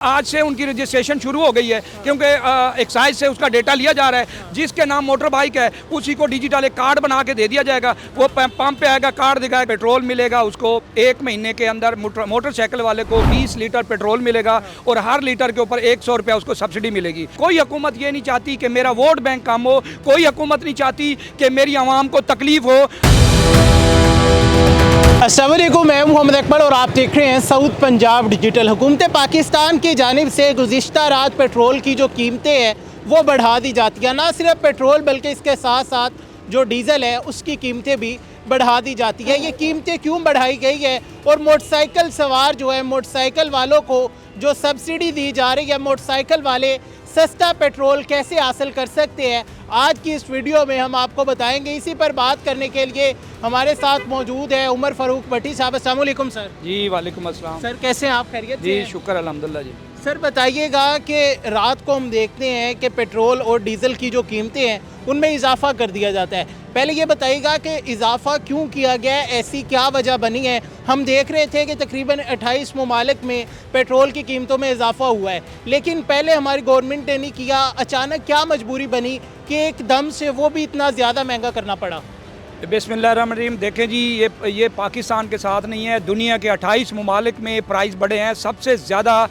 आज से उनकी रजिस्ट्रेशन शुरू हो गई है क्योंकि एक्साइज से उसका डेटा लिया जा रहा है। जिसके नाम मोटर बाइक है उसी को डिजिटल एक कार्ड बना के दे दिया जाएगा। वो पंप पे आएगा, कार्ड दिखाएगा, पेट्रोल मिलेगा उसको। 1 महीने के अंदर मोटरसाइकिल वाले को 20 लीटर पेट्रोल मिलेगा और हर लीटर के ऊपर 100 रुपया उसको सब्सिडी मिलेगी। कोई हुकूमत ये नहीं चाहती कि मेरा वोट बैंक कम हो, कोई हुकूमत नहीं चाहती कि मेरी आवाम को तकलीफ हो। अस्सलाम वालेकुम, मैं मोहम्मद अकबर और आप देख रहे हैं साउथ पंजाब डिजिटल। हुकूमत पाकिस्तान की जानिब से गुज़िश्ता रात पेट्रोल की जो कीमतें हैं वो बढ़ा दी जाती हैं। ना सिर्फ पेट्रोल बल्कि इसके साथ साथ जो डीज़ल है उसकी कीमतें भी बढ़ा दी जाती है। ये कीमतें क्यों बढ़ाई गई है और मोटरसाइकिल सवार जो है, मोटरसाइकिल वालों को जो सब्सिडी दी जा रही है, मोटरसाइकिल वाले सस्ता पेट्रोल कैसे हासिल कर सकते हैं, आज की इस वीडियो में हम आपको बताएंगे। इसी पर बात करने के लिए हमारे साथ मौजूद है उमर फ़ारूक भट्टी साहब। अस्सलाम वालेकुम सर। जी वालेकुम अस्सलाम। सर कैसे हैं आप, खैरियत जी से? शुक्र अल्हम्दुलिल्लाह जी। सर बताइएगा कि रात को हम देखते हैं कि पेट्रोल और डीज़ल की जो कीमतें हैं उनमें इजाफा कर दिया जाता है। पहले ये बताइएगा कि इजाफा क्यों किया गया है, ऐसी क्या वजह बनी है? हम देख रहे थे कि तकरीबन 28 ममालिक में पेट्रोल की कीमतों में इजाफा हुआ है, लेकिन पहले हमारी गवर्नमेंट ने नहीं किया। अचानक क्या मजबूरी बनी कि एकदम से वो भी इतना ज़्यादा महंगा करना पड़ा? बिस्मिल्लाहिर्रहमानिर्रहीम। देखें जी, ये पाकिस्तान के साथ नहीं है, दुनिया के 28 ममालिक में प्राइस बढ़े हैं। सबसे ज़्यादा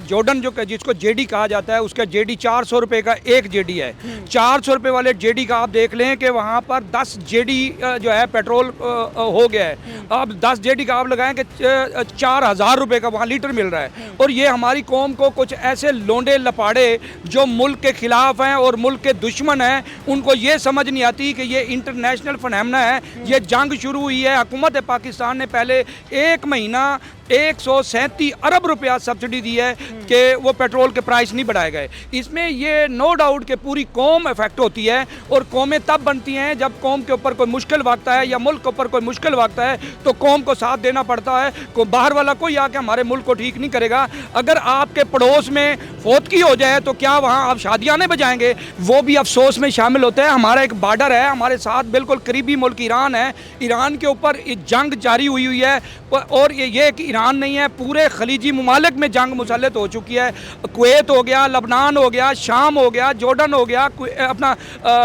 जॉर्डन जिसको जेडी कहा जाता है, उसका जेडी 400 रुपये का एक जेडी है। 400 रुपये वाले जेडी का आप देख लें कि वहाँ पर 10 जेडी जो है पेट्रोल हो गया है। अब 10 जेडी का आप लगाएं कि 4000 रुपये का वहाँ लीटर मिल रहा है। और ये हमारी कौम को कुछ ऐसे लोंडे लपाड़े जो मुल्क के ख़िलाफ़ हैं और मुल्क के दुश्मन हैं, उनको ये समझ नहीं आती कि ये इंटरनेशनल फनहमना है। ये जंग शुरू हुई है। हुकूमत पाकिस्तान ने पहले 1 महीना 137 अरब रुपया सब्सिडी दी है कि वो पेट्रोल के प्राइस नहीं बढ़ाए गए। इसमें ये नो डाउट कि पूरी कौम इफेक्ट होती है और कौमें तब बनती हैं जब कौम के ऊपर कोई मुश्किल वक्त है या मुल्क के ऊपर कोई मुश्किल वक्त है तो कौम को साथ देना पड़ता है। को बाहर वाला कोई आके हमारे मुल्क को ठीक नहीं करेगा। अगर आपके पड़ोस में फौतगी हो जाए तो क्या वहाँ आप शादियाने बजाएंगे? वो भी अफसोस में शामिल होता है। हमारा एक बॉर्डर है, हमारे साथ बिल्कुल करीबी मुल्क ईरान है। ईरान के ऊपर जंग जारी हुई है और ये कि ईरान नहीं है, पूरे खलीजी ममालिक में जंग मुसल्लत हो चुकी है। कुवैत हो गया, लबनान हो गया, शाम हो गया, जॉर्डन हो गया, अपना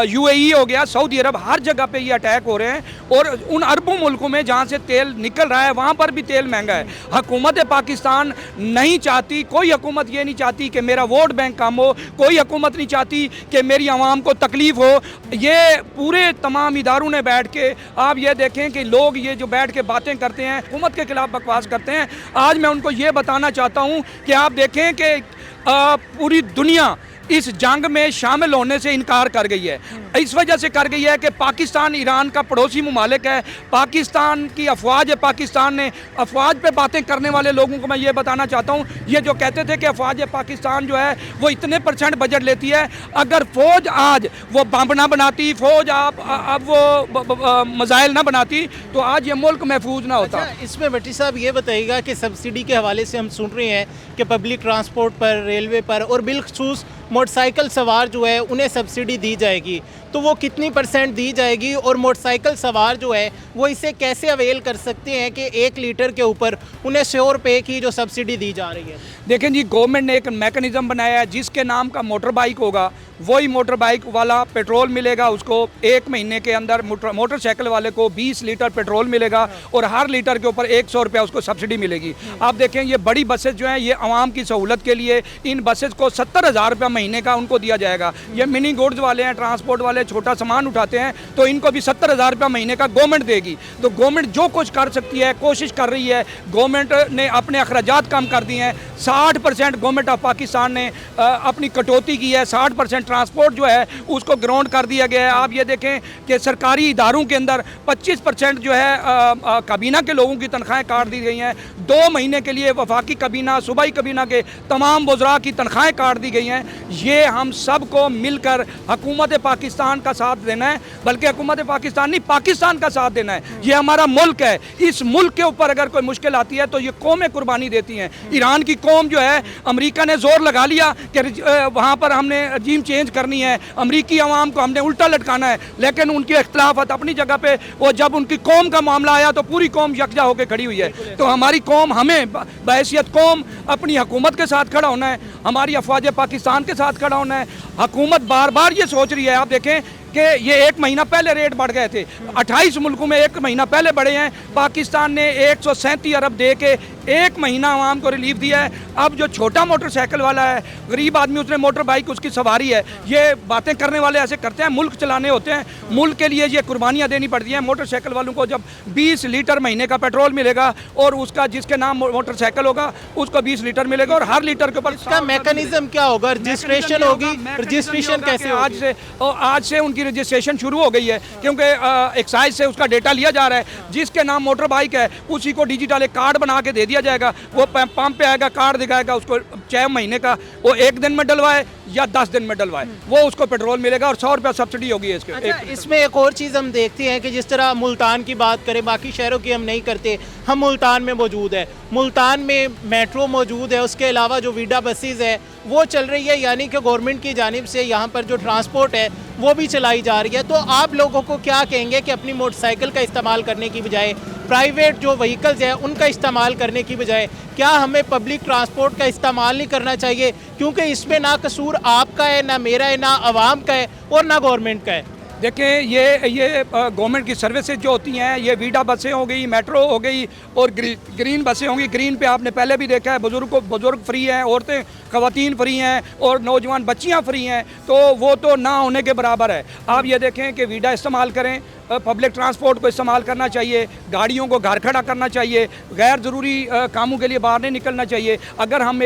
यूएई हो गया, सऊदी अरब, हर जगह पे ये अटैक हो रहे हैं। और उन अरबों मुल्कों में जहाँ से तेल निकल रहा है वहाँ पर भी तेल महंगा है। हुकूमत पाकिस्तान नहीं चाहती, कोई हुकूमत ये नहीं चाहती कि मेरा वोट बैंक कम हो, कोई हुकूमत नहीं चाहती कि मेरी आवाम को तकलीफ़ हो। ये पूरे तमाम इदारों ने बैठ के, आप ये देखें कि लोग ये जो बैठ के बातें करते हैं, हुकूमत के खिलाफ बकवास करते हैं। आज मैं उनको ये बताना चाहता हूँ कि आप देखें कि पूरी दुनिया इस जंग में शामिल होने से इनकार कर गई है। इस वजह से कर गई है कि पाकिस्तान ईरान का पड़ोसी ममालिक है। पाकिस्तान की अफवाज है, पाकिस्तान ने अफवाज पे बातें करने वाले लोगों को मैं ये बताना चाहता हूँ, ये जो कहते थे कि अफवाज पाकिस्तान जो है वो इतने % बजट लेती है, अगर फ़ौज आज वो बम ना बनाती, फ़ौज अब वो मज़ाइल ना बनाती तो आज ये मुल्क महफूज ना होता। अच्छा, इसमें भट्टी साहब ये बताइएगा कि सब्सिडी के हवाले से हम सुन रहे हैं कि पब्लिक ट्रांसपोर्ट पर, रेलवे पर और बिलखसूस मोटरसाइकिल सवार जो है उन्हें सब्सिडी दी जाएगी, तो वो कितनी % दी जाएगी और मोटरसाइकिल सवार जो है वो इसे कैसे अवेल कर सकते हैं कि 1 लीटर के ऊपर उन्हें 100 रुपये की जो सब्सिडी दी जा रही है? देखें जी, गवर्नमेंट ने एक मैकेनिज़्म बनाया है, जिसके नाम का मोटर बाइक होगा वही मोटर बाइक वाला पेट्रोल मिलेगा उसको। 1 महीने के अंदर मोटरसाइकिल वाले को 20 लीटर पेट्रोल मिलेगा और हर लीटर के ऊपर 100 रुपया उसको सब्सिडी मिलेगी। आप देखें ये बड़ी बसेस जो हैं ये आवाम की सहूलत के लिए, इन बसेस को 70,000 रुपया महीने का उनको दिया जाएगा। ये मिनी गुड्स वाले हैं, ट्रांसपोर्ट वाले छोटा सामान उठाते हैं, तो इनको भी 70,000 रुपया महीने का गवर्नमेंट देगी। तो गवर्नमेंट जो कुछ कर सकती है कोशिश कर रही है। गवर्नमेंट ने अपने अखराजात कम कर दिए हैं। 60% गवर्नमेंट ऑफ पाकिस्तान ने अपनी कटौती की है। 60% ट्रांसपोर्ट जो है उसको ग्राउंड कर दिया गया है। आप ये देखें कि सरकारी इदारों के अंदर 25% जो है काबीना के लोगों की तनख्वाहें काट दी गई हैं। 2 महीने के लिए वफाकी काबीना, सूबाई काबीना के तमाम वज़रा की तनख्वाहें काट दी गई हैं। ये हम सब को मिलकर हुकूमत पाकिस्तान पाकिस्तान का साथ देना है, बल्कि हुकूमत पाकिस्तान नहीं, पाकिस्तान का साथ देना है। ये हमारा मुल्क है, इस मुल्क के ऊपर अगर कोई मुश्किल आती है तो ये कौमें कुर्बानी देती हैं। ईरान की कौम जो है, अमेरिका ने जोर लगा लिया कि वहाँ पर हमने रजीम चेंज करनी है, अमरीकी अवाम को हमने उल्टा लटकाना है, लेकिन उनकी इख्तलाफत अपनी जगह पे, वो जब उनकी कौम का मामला आया तो पूरी कौम यकजा होकर खड़ी हुई है। तो हमारी कौम, हमें बहैसियत कौम अपनी हुकूमत के साथ खड़ा होना है, हमारी अफवाज पाकिस्तान के साथ खड़ा होना है। हुकूमत बार बार ये सोच रही है, आप देखें कि ये 1 महीना पहले रेट बढ़ गए थे, 28 मुल्कों में 1 महीना पहले बढ़े हैं। पाकिस्तान ने 137 अरब दे के 1 महीना आवाम को रिलीफ दिया है। अब जो छोटा मोटरसाइकिल वाला है, गरीब आदमी, उसने मोटर बाइक उसकी सवारी है, ये बातें करने वाले ऐसे करते हैं, मुल्क चलाने होते हैं, मुल्क के लिए ये कुर्बानियाँ देनी पड़ती हैं। मोटरसाइकिल वालों को जब 20 लीटर महीने का पेट्रोल मिलेगा और उसका जिसके नाम मोटरसाइकिल होगा उसको 20 लीटर मिलेगा, और हर लीटर के ऊपर इसका मैकेनिज्म क्या होगा? रजिस्ट्रेशन होगी, रजिस्ट्रेशन कैसे? आज से उनकी रजिस्ट्रेशन शुरू हो गई है, क्योंकि एक्साइज से उसका डेटा लिया जा रहा है। जिसके नाम मोटर बाइक है उसी को डिजिटल एक कार्ड बना के दे दिया जाएगा, वो पंप पे आएगा, कार्ड दिखाएगा उसको, 6 महीने का, वो 1 दिन में डलवाए या 10 दिन में डलवाए, वो उसको पेट्रोल मिलेगा और 100 रुपया सब्सिडी होगी इसके। अच्छा, इसमें एक और चीज़ हम देखते हैं कि जिस तरह मुल्तान की बात करें, बाकी शहरों की हम नहीं करते, हम मुल्तान में मौजूद है, मुल्तान में मेट्रो मौजूद है, उसके अलावा जो वीडा बसेस है वो चल रही है, यानी कि गवर्नमेंट की जानिब से यहाँ पर जो ट्रांसपोर्ट है वो भी चलाई जा रही है। तो आप लोगों को क्या कहेंगे कि अपनी मोटरसाइकिल का इस्तेमाल करने की बजाय प्राइवेट जो व्हीकल्स हैं उनका इस्तेमाल करने की बजाय क्या हमें पब्लिक ट्रांसपोर्ट का इस्तेमाल नहीं करना चाहिए? क्योंकि इसमें ना कसूर आपका है, ना मेरा है, ना आवाम का है और ना गवर्नमेंट का है। देखें, ये गवर्नमेंट की सर्विसेज जो होती हैं, ये वीडा बसें हो गई, मेट्रो हो गई और ग्रीन बसें होंगी। ग्रीन पे आपने पहले भी देखा है, बुजुर्ग फ्री हैं, औरतें ख़वातीन फ्री हैं और नौजवान बच्चियां फ्री हैं, तो वो तो ना होने के बराबर है। आप ये देखें कि वीडा इस्तेमाल करें, पब्लिक ट्रांसपोर्ट को इस्तेमाल करना चाहिए, गाड़ियों को घर खड़ा करना चाहिए, गैर ज़रूरी कामों के लिए बाहर नहीं निकलना चाहिए। अगर हम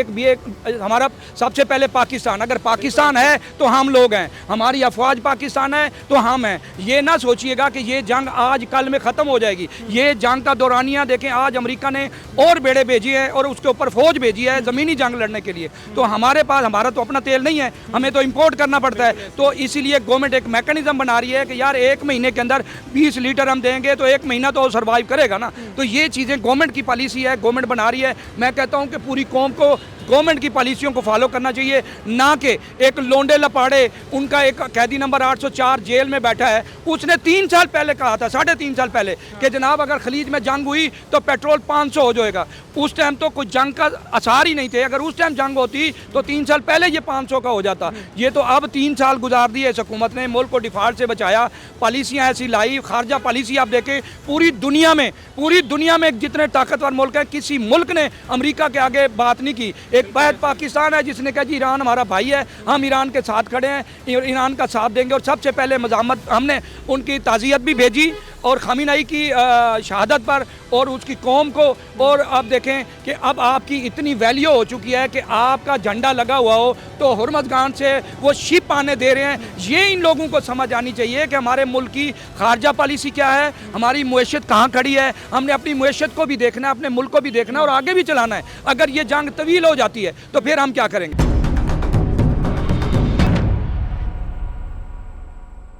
हमारा सबसे पहले पाकिस्तान, अगर पाकिस्तान है तो हम लोग हैं, हमारी अफवाज पाकिस्तान है तो हम हैं। ये ना सोचिएगा कि ये जंग आज कल में ख़त्म हो जाएगी। ये जंग का दौरानिया देखें, आज अमेरिका ने और बेड़े भेजी है और उसके ऊपर फ़ौज भेजी है ज़मीनी जंग लड़ने के लिए। तो हमारे पास, हमारा तो अपना तेल नहीं है, हमें तो इम्पोर्ट करना पड़ता है। तो इसीलिए गवर्नमेंट एक मैकेनिज़्म बना रही है कि यार 1 महीने के अंदर 20 लीटर हम देंगे तो 1 महीना तो सर्वाइव करेगा ना। तो ये चीज़ें गवर्नमेंट की पॉलिसी है, गवर्नमेंट बना रही है। मैं कहता हूँ कि पूरी कौम को गवर्नमेंट की पॉलिसियों को फॉलो करना चाहिए, ना कि एक लोंडे लपाड़े, उनका एक कैदी नंबर 804 जेल में बैठा है, उसने 3 साल पहले कहा था, 3.5 साल पहले, कि जनाब अगर खलीज में जंग हुई तो पेट्रोल 500 हो जाएगा। उस टाइम तो कुछ जंग का आसार ही नहीं थे। अगर उस टाइम जंग होती तो 3 साल पहले ये 500 का हो जाता। ये तो अब 3 साल गुजार दिए इस हुकूमत ने, मुल्क को डिफॉल्ट से बचाया, पॉलिसियाँ ऐसी लाई, खारजा पॉलिसी आप देखें पूरी दुनिया में जितने ताकतवर मुल्क हैं, किसी मुल्क ने अमेरिका के आगे बात नहीं की। एक बैद पाकिस्तान है जिसने कहा जी ईरान हमारा भाई है, हम ईरान के साथ खड़े हैं, ईरान का साथ देंगे। और सबसे पहले मज़ामत हमने उनकी ताज़ियत भी भेजी और खमीनाई की शहादत पर और उसकी कौम को। और अब देखें कि अब आपकी इतनी वैल्यू हो चुकी है कि आपका झंडा लगा हुआ हो तो हुर्मज़गान से वो शिप आने दे रहे हैं। ये इन लोगों को समझ आनी चाहिए कि हमारे मुल्क की खारजा पॉलिसी क्या है, हमारी मुआशत कहाँ खड़ी है। हमने अपनी मुआशत को भी देखना है, अपने मुल्क को भी देखना है और आगे भी चलाना है। अगर ये जंग तवील हो जाती है तो फिर हम क्या करेंगे?